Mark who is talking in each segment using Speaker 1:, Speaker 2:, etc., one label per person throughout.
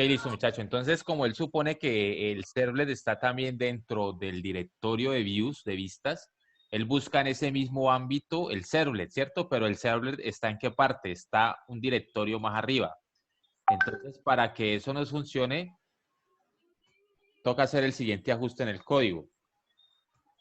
Speaker 1: listo, muchacho. Entonces, como él supone que el servlet está también dentro del directorio de views, de vistas, él busca en ese mismo ámbito el servlet, ¿cierto? Pero el servlet está ¿en qué parte? Está un directorio más arriba. Entonces, para que eso nos funcione, toca hacer el siguiente ajuste en el código.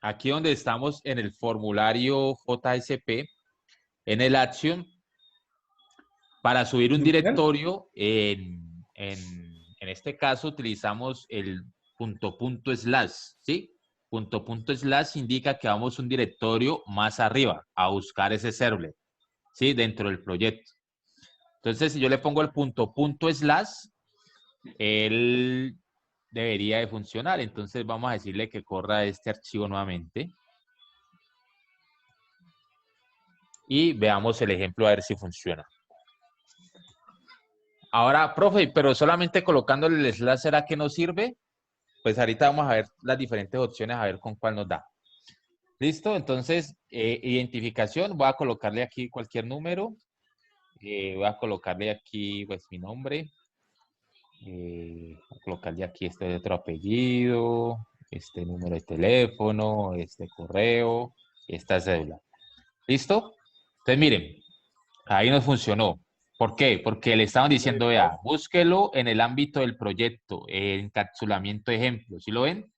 Speaker 1: Aquí donde estamos en el formulario JSP, en el action, para subir un directorio, en este caso utilizamos el punto slash, ¿sí? Punto slash indica que vamos a un directorio más arriba a buscar ese servlet, ¿sí? Dentro del proyecto. Entonces, si yo le pongo el punto slash, él debería de funcionar. Entonces, vamos a decirle que corra este archivo nuevamente. Y veamos el ejemplo a ver si funciona. Ahora, profe, pero solamente colocándole el slash, ¿será que no sirve? Pues ahorita vamos a ver las diferentes opciones, a ver con cuál nos da. ¿Listo? Entonces, identificación, voy a colocarle aquí cualquier número. Voy a colocarle aquí, pues, mi nombre. Voy a colocarle aquí este otro apellido, este número de teléfono, este correo, esta cédula. ¿Listo? Entonces, miren, ahí nos funcionó. ¿Por qué? Porque le estaban diciendo, vea, búsquelo en el ámbito del proyecto, encapsulamiento ejemplo. ¿Sí lo ven?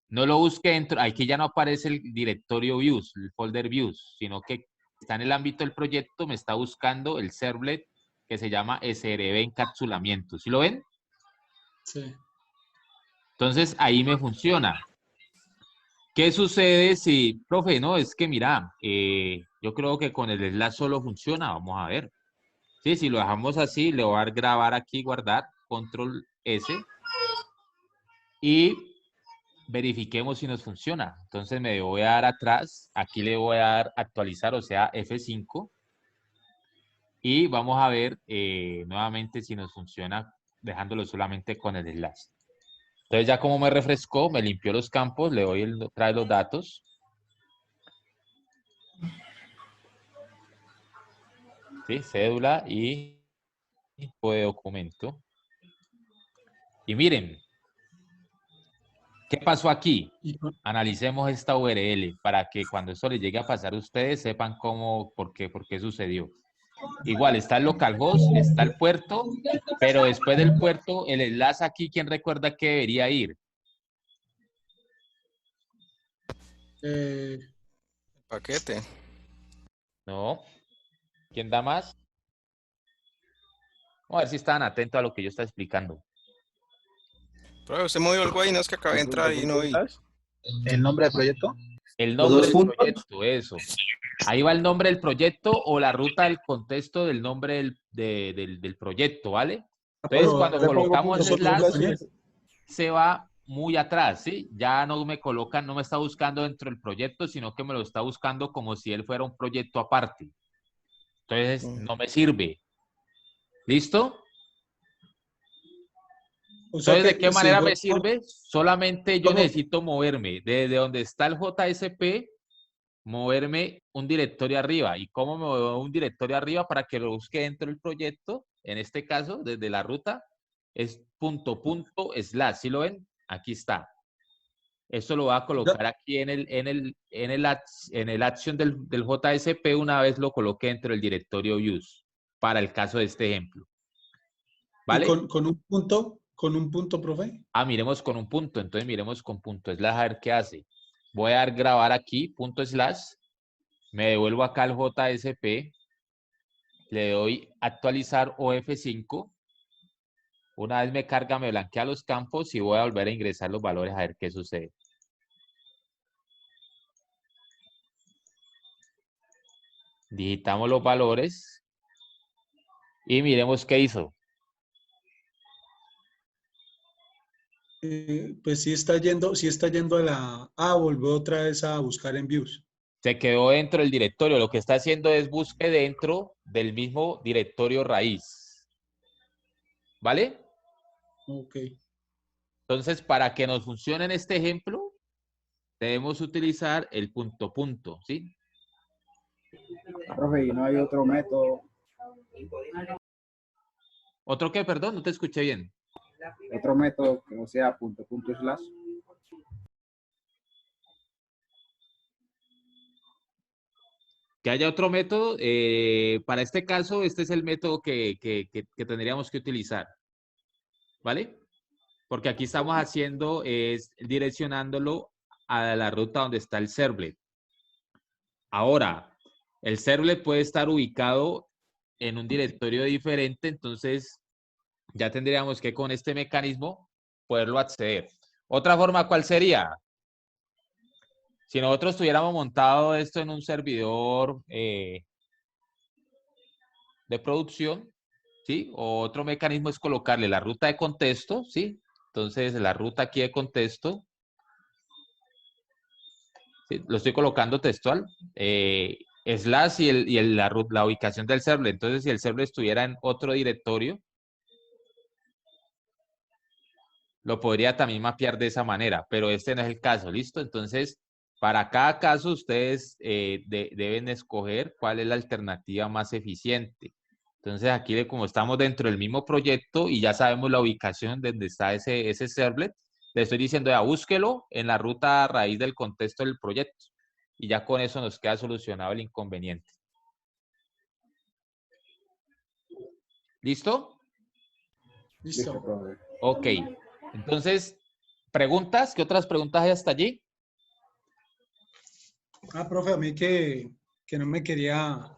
Speaker 1: No lo busque dentro, aquí ya no aparece el directorio views, el folder views, sino que está en el ámbito del proyecto, me está buscando el servlet que se llama SRB encapsulamiento. ¿Sí lo ven?
Speaker 2: Sí.
Speaker 1: Entonces ahí me funciona. ¿Qué sucede si, profe, no, es que mira, yo creo que con el slash solo funciona, vamos a ver. Sí, si lo dejamos así, le voy a dar grabar aquí, guardar, control S, y verifiquemos si nos funciona. Entonces me voy a dar atrás, aquí le voy a dar actualizar, o sea, F5, y vamos a ver nuevamente si nos funciona dejándolo solamente con el slash. Entonces ya como me refrescó, me limpió los campos, le doy trae los datos. ¿Sí? Cédula y tipo de documento. Y miren, ¿qué pasó aquí? Analicemos esta URL para que cuando eso les llegue a pasar a ustedes sepan cómo, por qué sucedió. Igual está el localhost, está el puerto, pero después del puerto, el enlace aquí, ¿quién recuerda que debería ir?
Speaker 3: Paquete.
Speaker 1: No. ¿Quién da más? Vamos a ver si estaban atentos a lo que yo estaba explicando.
Speaker 3: Pero usted movió algo ahí, no es que acabé de entrar y no vi.
Speaker 4: ¿El nombre del proyecto?
Speaker 1: El
Speaker 4: Los
Speaker 1: nombre
Speaker 4: dos
Speaker 1: del
Speaker 4: puntos.
Speaker 1: proyecto, eso. Ahí va el nombre del proyecto o la ruta del contexto del nombre del proyecto, ¿vale? Entonces, cuando colocamos slash, se va muy atrás, ¿sí? Ya no me colocan, no me está buscando dentro del proyecto, sino que me lo está buscando como si él fuera un proyecto aparte. Entonces, no me sirve. ¿Listo? Entonces, ¿de qué manera me sirve? Solamente yo necesito moverme desde donde está el JSP, moverme un directorio arriba. ¿Y cómo me muevo un directorio arriba para que lo busque dentro del proyecto? En este caso, desde la ruta, es // ¿Sí lo ven? Aquí está. Esto lo voy a colocar aquí en el action del JSP una vez lo coloque dentro del directorio views, para el caso de este ejemplo. ¿Vale?
Speaker 2: ¿Y con un punto, profe?
Speaker 1: Ah, miremos con un punto. Entonces miremos con // a ver qué hace. Voy a dar grabar aquí, // me devuelvo acá al JSP, le doy actualizar o F5. Una vez me carga, me blanquea los campos y voy a volver a ingresar los valores a ver qué sucede. Digitamos los valores y miremos qué hizo.
Speaker 2: Pues sí está yendo a la... Ah, volvió otra vez a buscar en views.
Speaker 1: Se quedó dentro del directorio. Lo que está haciendo es busque dentro del mismo directorio raíz. ¿Vale?
Speaker 2: Ok.
Speaker 1: Entonces, para que nos funcione en este ejemplo, debemos utilizar el /, ¿sí?
Speaker 4: Profe, ¿y no hay otro método?
Speaker 1: ¿Otro qué? Perdón, no te escuché bien.
Speaker 5: otro método que no sea punto, punto, slash.
Speaker 1: Que haya otro método. Para este caso, este es el método que tendríamos que utilizar. ¿Vale? Porque aquí estamos haciendo, es direccionándolo a la ruta donde está el servlet. Ahora, el servlet puede estar ubicado en un directorio diferente, entonces ya tendríamos que con este mecanismo poderlo acceder. Otra forma, ¿cuál sería? Si nosotros tuviéramos montado esto en un servidor de producción, ¿sí? O otro mecanismo es colocarle la ruta de contexto, ¿sí? Entonces, la ruta aquí de contexto, ¿sí? Lo estoy colocando textual, slash la ubicación del servlet. Entonces, si el servlet estuviera en otro directorio, lo podría también mapear de esa manera, pero este no es el caso, ¿listo? Entonces, para cada caso, ustedes deben escoger cuál es la alternativa más eficiente. Entonces, aquí como estamos dentro del mismo proyecto y ya sabemos la ubicación donde está ese servlet, le estoy diciendo, ya búsquelo en la ruta a raíz del contexto del proyecto. Y ya con eso nos queda solucionado el inconveniente. ¿Listo?
Speaker 5: Listo,
Speaker 2: Listo.
Speaker 5: profe.
Speaker 1: Ok. Entonces, ¿preguntas? ¿Qué otras preguntas hay hasta allí?
Speaker 2: Profe, a mí que no me quería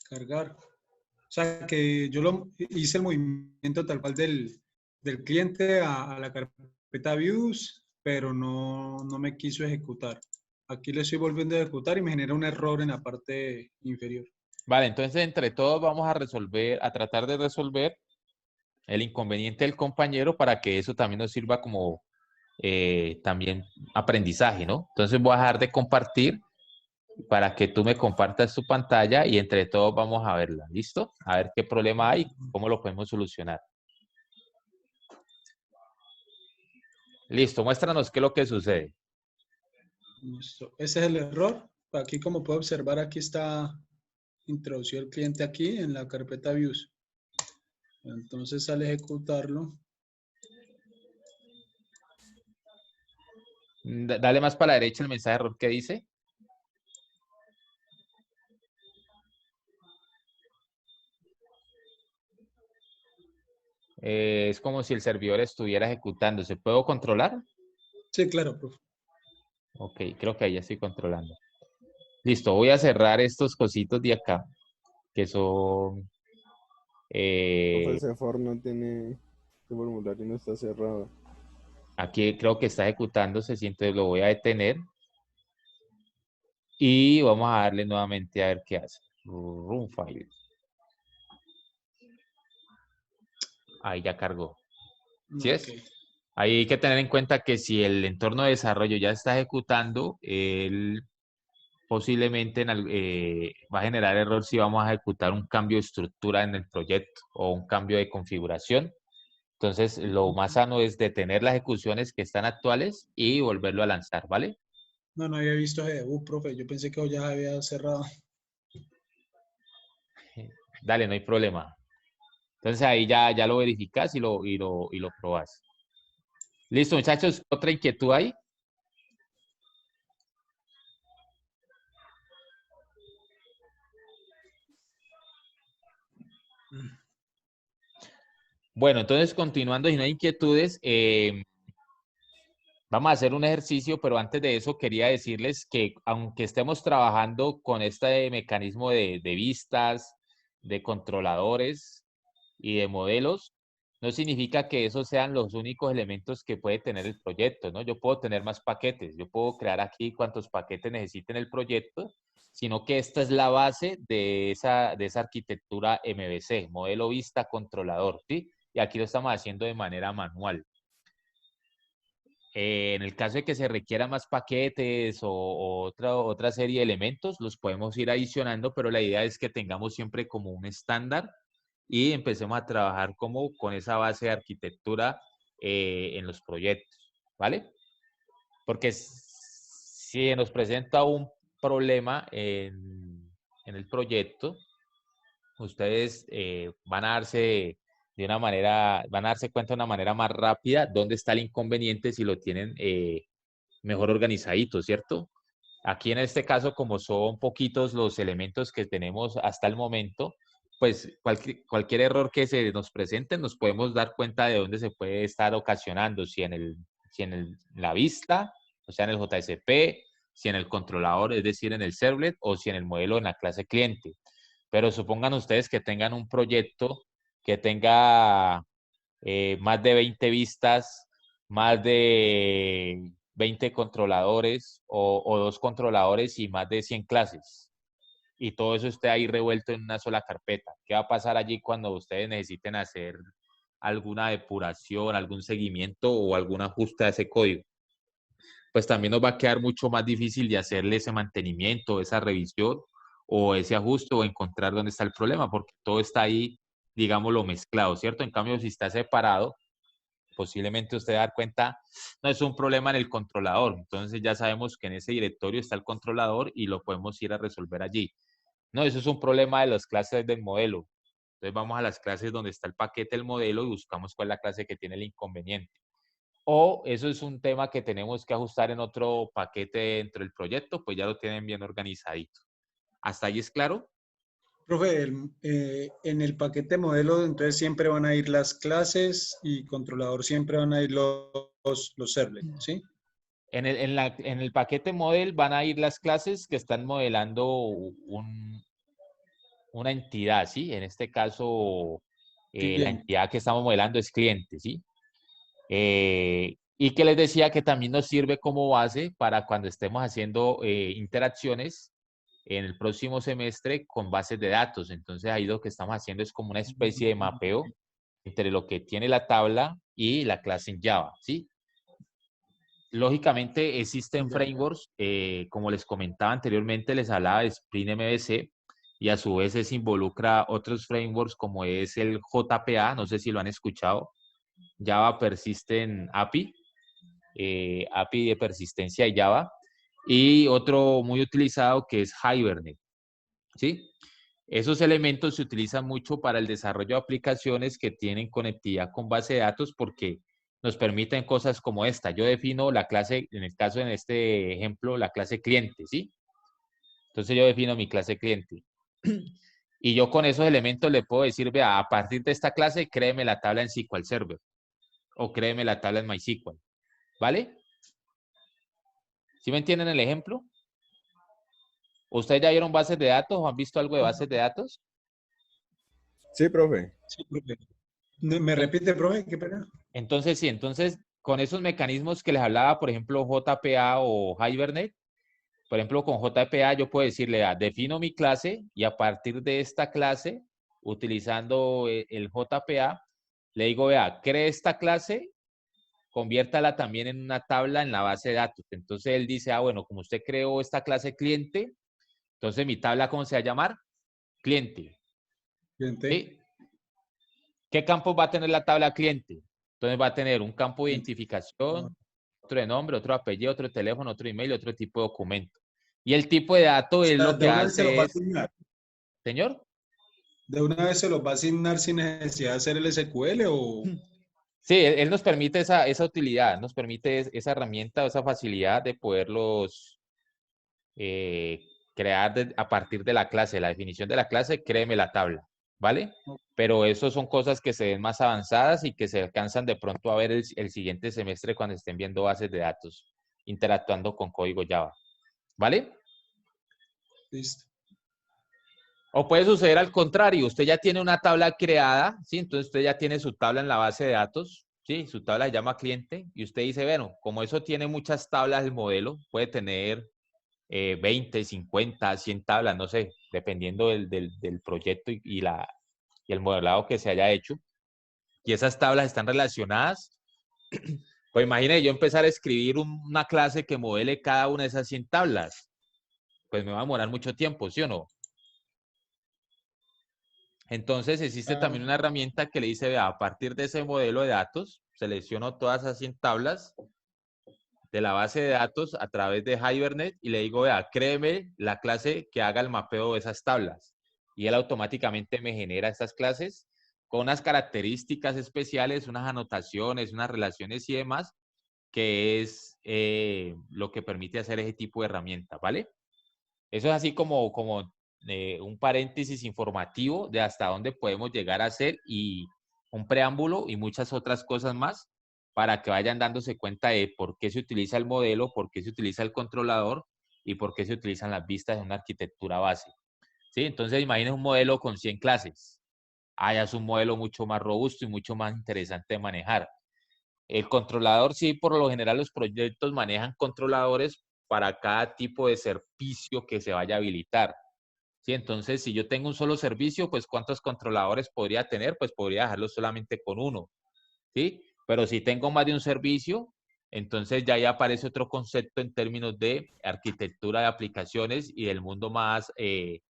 Speaker 2: cargar. O sea, que yo hice el movimiento tal cual del cliente a la carpeta views, pero no me quiso ejecutar. Aquí le estoy volviendo a ejecutar y me genera un error en la parte inferior.
Speaker 1: Vale, entonces entre todos vamos a tratar de resolver el inconveniente del compañero para que eso también nos sirva como también aprendizaje, ¿no? Entonces voy a dejar de compartir para que tú me compartas tu pantalla y entre todos vamos a verla, ¿listo? A ver qué problema hay, cómo lo podemos solucionar. Listo, muéstranos qué es lo que sucede.
Speaker 2: Listo. Ese es el error. Aquí, como puede observar, aquí está introducido el cliente aquí en la carpeta views. Entonces, al ejecutarlo,
Speaker 1: Dale más para la derecha el mensaje de error que dice. Es como si el servidor estuviera ejecutando. ¿Se puede controlar?
Speaker 2: sí, claro, profe.
Speaker 1: Ok, creo que ahí ya estoy controlando. Listo, voy a cerrar estos cositos de acá, que son...
Speaker 6: Profe,
Speaker 1: eh,
Speaker 6: ese for no tiene, el formulario no está cerrado.
Speaker 1: aquí creo que está ejecutándose, entonces lo voy a detener. Y vamos a darle nuevamente a ver qué hace. Run file. Ahí ya cargó. ¿Sí
Speaker 2: Ok.
Speaker 1: es? Ahí hay que tener en cuenta que si el entorno de desarrollo ya está ejecutando, él posiblemente va a generar error si vamos a ejecutar un cambio de estructura en el proyecto o un cambio de configuración. Entonces, lo más sano es detener las ejecuciones que están actuales y volverlo a lanzar, ¿vale?
Speaker 2: No había visto ese debug, profe. Yo pensé que ya había cerrado.
Speaker 1: Dale, no hay problema. Entonces ahí ya lo verificas y lo probas. Listo, muchachos. ¿Otra inquietud hay? Bueno, entonces continuando, si no hay inquietudes, vamos a hacer un ejercicio, pero antes de eso quería decirles que aunque estemos trabajando con este mecanismo de vistas, de controladores y de modelos, no significa que esos sean los únicos elementos que puede tener el proyecto, ¿no? Yo puedo tener más paquetes, yo puedo crear aquí cuantos paquetes necesiten el proyecto, sino que esta es la base de esa arquitectura MVC, modelo vista controlador, ¿sí? Y aquí lo estamos haciendo de manera manual. En el caso de que se requiera más paquetes o otra serie de elementos, los podemos ir adicionando, pero la idea es que tengamos siempre como un estándar y empecemos a trabajar como con esa base de arquitectura en los proyectos, ¿vale? Porque si nos presenta un problema en el proyecto, ustedes van a darse de una manera, van a darse cuenta de una manera más rápida dónde está el inconveniente si lo tienen mejor organizadito, ¿cierto? Aquí en este caso, como son poquitos los elementos que tenemos hasta el momento, pues cualquier error que se nos presente nos podemos dar cuenta de dónde se puede estar ocasionando, si en la vista, o sea, en el JSP, si en el controlador, es decir, en el servlet, o si en el modelo en la clase cliente. Pero supongan ustedes que tengan un proyecto que tenga más de 20 vistas, más de 20 controladores o 2 controladores y más de 100 clases. Y todo eso esté ahí revuelto en una sola carpeta. ¿Qué va a pasar allí cuando ustedes necesiten hacer alguna depuración, algún seguimiento o algún ajuste a ese código? Pues también nos va a quedar mucho más difícil de hacerle ese mantenimiento, esa revisión o ese ajuste o encontrar dónde está el problema, porque todo está ahí, digámoslo, mezclado, ¿cierto? En cambio, si está separado, posiblemente usted va a dar cuenta, no es un problema en el controlador. Entonces ya sabemos que en ese directorio está el controlador y lo podemos ir a resolver allí. No, eso es un problema de las clases del modelo. Entonces vamos a las clases donde está el paquete del modelo y buscamos cuál es la clase que tiene el inconveniente. O eso es un tema que tenemos que ajustar en otro paquete dentro del proyecto, pues ya lo tienen bien organizadito. ¿Hasta ahí es claro?
Speaker 2: Profe, en el paquete modelo, entonces siempre van a ir las clases y controlador siempre van a ir los servlets, ¿sí?
Speaker 1: En el paquete model van a ir las clases que están modelando una entidad, ¿sí? En este caso, la
Speaker 2: Bien.
Speaker 1: entidad que estamos modelando es cliente, ¿sí? Y que les decía que también nos sirve como base para cuando estemos haciendo interacciones en el próximo semestre con bases de datos. Entonces ahí lo que estamos haciendo es como una especie de mapeo entre lo que tiene la tabla y la clase en Java, ¿sí? Lógicamente existen frameworks, como les comentaba anteriormente, les hablaba de Spring MVC y a su vez se involucra otros frameworks como es el JPA, no sé si lo han escuchado, Java Persistent API, API de persistencia de Java, y otro muy utilizado que es Hibernate, ¿sí? Esos elementos se utilizan mucho para el desarrollo de aplicaciones que tienen conectividad con base de datos porque nos permiten cosas como esta. Yo defino la clase, en el caso, en este ejemplo, la clase cliente, ¿sí? Entonces yo defino mi clase cliente. Y yo con esos elementos le puedo decir, vea, a partir de esta clase, créeme la tabla en SQL Server o créeme la tabla en MySQL, ¿vale? ¿Sí me entienden el ejemplo? ¿Ustedes ya vieron bases de datos o han visto algo de bases de datos?
Speaker 6: Sí, profe.
Speaker 2: Sí, profe. ¿Me repite, profe? ¿Qué pena?
Speaker 1: Entonces, sí, entonces con esos mecanismos que les hablaba, por ejemplo, JPA o Hibernate, por ejemplo, con JPA yo puedo decirle, defino mi clase y a partir de esta clase, utilizando el JPA, le digo, vea, cree esta clase, conviértala también en una tabla en la base de datos. Entonces él dice, bueno, como usted creó esta clase cliente, entonces mi tabla, ¿cómo se va a llamar? Cliente.
Speaker 2: Cliente.
Speaker 1: ¿Sí? ¿Qué campos va a tener la tabla cliente? Entonces va a tener un campo de identificación, otro de nombre, otro apellido, otro teléfono, otro email, otro tipo de documento. Y el tipo de dato es lo que
Speaker 2: De una vez se los va a
Speaker 1: hace es,
Speaker 2: asignar.
Speaker 1: señor.
Speaker 2: ¿De una vez se los va a asignar sin necesidad de hacer el SQL o...?
Speaker 1: Sí, él nos permite esa utilidad, nos permite esa herramienta, esa facilidad de poderlos crear a partir de la clase, la definición de la clase, créeme la tabla, ¿vale? Pero eso son cosas que se ven más avanzadas y que se alcanzan de pronto a ver el siguiente semestre cuando estén viendo bases de datos, interactuando con código Java, ¿vale?
Speaker 2: Listo.
Speaker 1: O puede suceder al contrario, usted ya tiene una tabla creada, ¿sí? Entonces usted ya tiene su tabla en la base de datos, ¿sí? Su tabla se llama cliente y usted dice, bueno, como eso tiene muchas tablas el modelo, puede tener 20, 50, 100 tablas, no sé, dependiendo del proyecto y el modelado que se haya hecho. Y esas tablas están relacionadas. Pues imagine yo empezar a escribir una clase que modele cada una de esas 100 tablas. Pues me va a demorar mucho tiempo, ¿sí o no? Entonces existe también una herramienta que le dice, vea, a partir de ese modelo de datos, selecciono todas esas 100 tablas de la base de datos a través de Hibernate y le digo, vea, créeme la clase que haga el mapeo de esas tablas. Y él automáticamente me genera estas clases con unas características especiales, unas anotaciones, unas relaciones y demás, que es lo que permite hacer ese tipo de herramienta, ¿vale? Eso es así como un paréntesis informativo de hasta dónde podemos llegar a hacer y un preámbulo y muchas otras cosas más para que vayan dándose cuenta de por qué se utiliza el modelo, por qué se utiliza el controlador y por qué se utilizan las vistas en una arquitectura base. ¿Sí? Entonces, imaginen un modelo con 100 clases. Ya es un modelo mucho más robusto y mucho más interesante de manejar. El controlador, sí, por lo general los proyectos manejan controladores para cada tipo de servicio que se vaya a habilitar. ¿Sí? Entonces, si yo tengo un solo servicio, pues ¿cuántos controladores podría tener? Pues podría dejarlo solamente con uno. ¿Sí? Pero si tengo más de un servicio, entonces ya aparece otro concepto en términos de arquitectura de aplicaciones y del mundo más de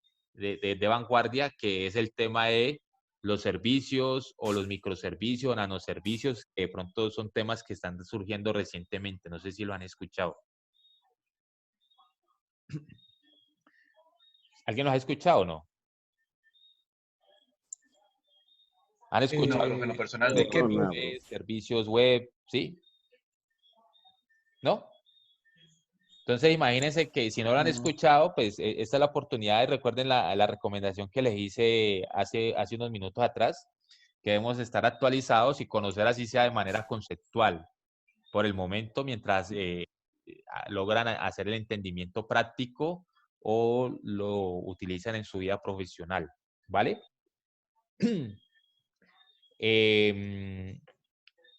Speaker 1: vanguardia, que es el tema de los servicios o los microservicios o nanoservicios, que de pronto son temas que están surgiendo recientemente. No sé si lo han escuchado. ¿Alguien los ha escuchado o no? ¿Han escuchado
Speaker 6: en lo
Speaker 2: personal,
Speaker 1: los
Speaker 2: ¿de qué?
Speaker 1: servicios web? ¿Sí? ¿No? Entonces, imagínense que si no lo han escuchado, pues esta es la oportunidad. Recuerden la recomendación que les hice hace unos minutos atrás, que debemos estar actualizados y conocer así sea de manera conceptual por el momento, mientras logran hacer el entendimiento práctico o lo utilizan en su vida profesional, ¿vale?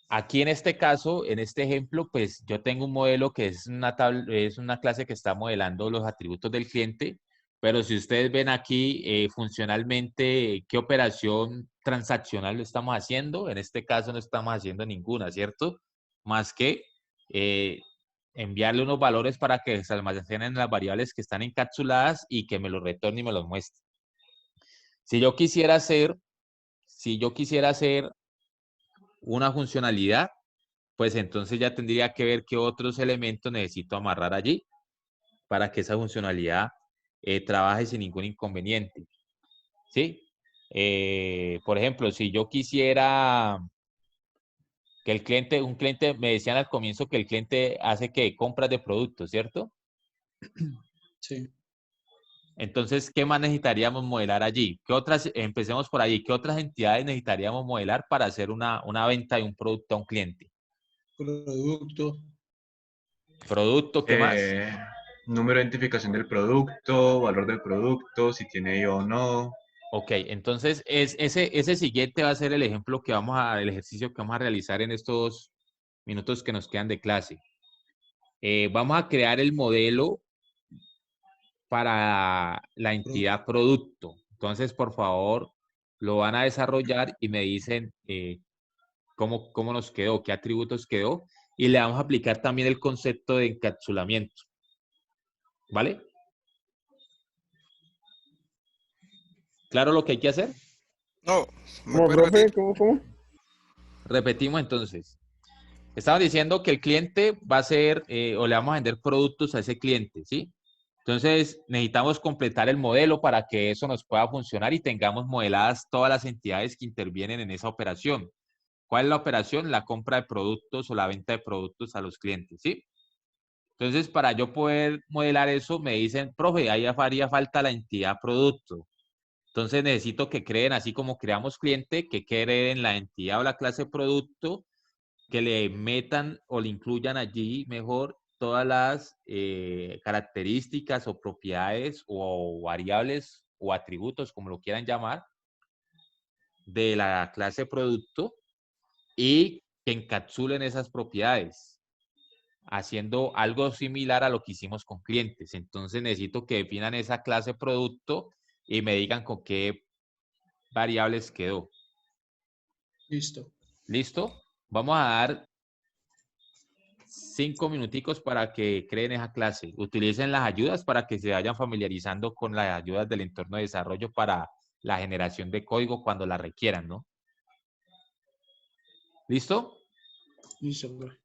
Speaker 1: Aquí en este caso, en este ejemplo, pues yo tengo un modelo que es una clase que está modelando los atributos del cliente, pero si ustedes ven aquí funcionalmente qué operación transaccional lo estamos haciendo, en este caso no estamos haciendo ninguna, ¿cierto? Más que enviarle unos valores para que se almacenen las variables que están encapsuladas y que me los retorne y me los muestre. Si yo quisiera hacer una funcionalidad, pues entonces ya tendría que ver qué otros elementos necesito amarrar allí para que esa funcionalidad trabaje sin ningún inconveniente. ¿Sí? Por ejemplo, si yo quisiera que un cliente, me decían al comienzo que el cliente hace que compras de productos, ¿cierto?
Speaker 2: Sí.
Speaker 1: Entonces, ¿qué más necesitaríamos modelar allí? Empecemos por allí, ¿qué otras entidades necesitaríamos modelar para hacer una venta de un producto a un cliente?
Speaker 2: Producto.
Speaker 1: ¿Producto? ¿Qué más?
Speaker 7: Número de identificación del producto, valor del producto, si tiene IVA o no.
Speaker 1: Ok, entonces ese siguiente va a ser el ejemplo el ejercicio que vamos a realizar en estos minutos que nos quedan de clase. Vamos a crear el modelo para la entidad producto. Entonces, por favor, lo van a desarrollar y me dicen cómo nos quedó, qué atributos quedó. Y le vamos a aplicar también el concepto de encapsulamiento. ¿Vale? ¿Claro lo que hay que hacer?
Speaker 3: No, ¿me
Speaker 6: ¿Cómo,
Speaker 3: puede
Speaker 6: profe?
Speaker 3: repetir?
Speaker 6: ¿Cómo?
Speaker 1: Repetimos entonces. Estamos diciendo que el cliente va a ser, o le vamos a vender productos a ese cliente, ¿sí? Entonces, necesitamos completar el modelo para que eso nos pueda funcionar y tengamos modeladas todas las entidades que intervienen en esa operación. ¿Cuál es la operación? La compra de productos o la venta de productos a los clientes, ¿sí? Entonces, para yo poder modelar eso, me dicen, profe, ahí haría falta la entidad producto. Entonces, necesito que creen, así como creamos cliente, que creen la entidad o la clase producto, que le metan o le incluyan allí mejor todas las características o propiedades o variables o atributos, como lo quieran llamar, de la clase producto y que encapsulen esas propiedades, haciendo algo similar a lo que hicimos con clientes. Entonces necesito que definan esa clase producto y me digan con qué variables quedó.
Speaker 2: Listo.
Speaker 1: ¿Listo? Vamos a dar 5 minuticos para que creen esa clase. Utilicen las ayudas para que se vayan familiarizando con las ayudas del entorno de desarrollo para la generación de código cuando la requieran, ¿no? ¿Listo?
Speaker 2: Listo, profe.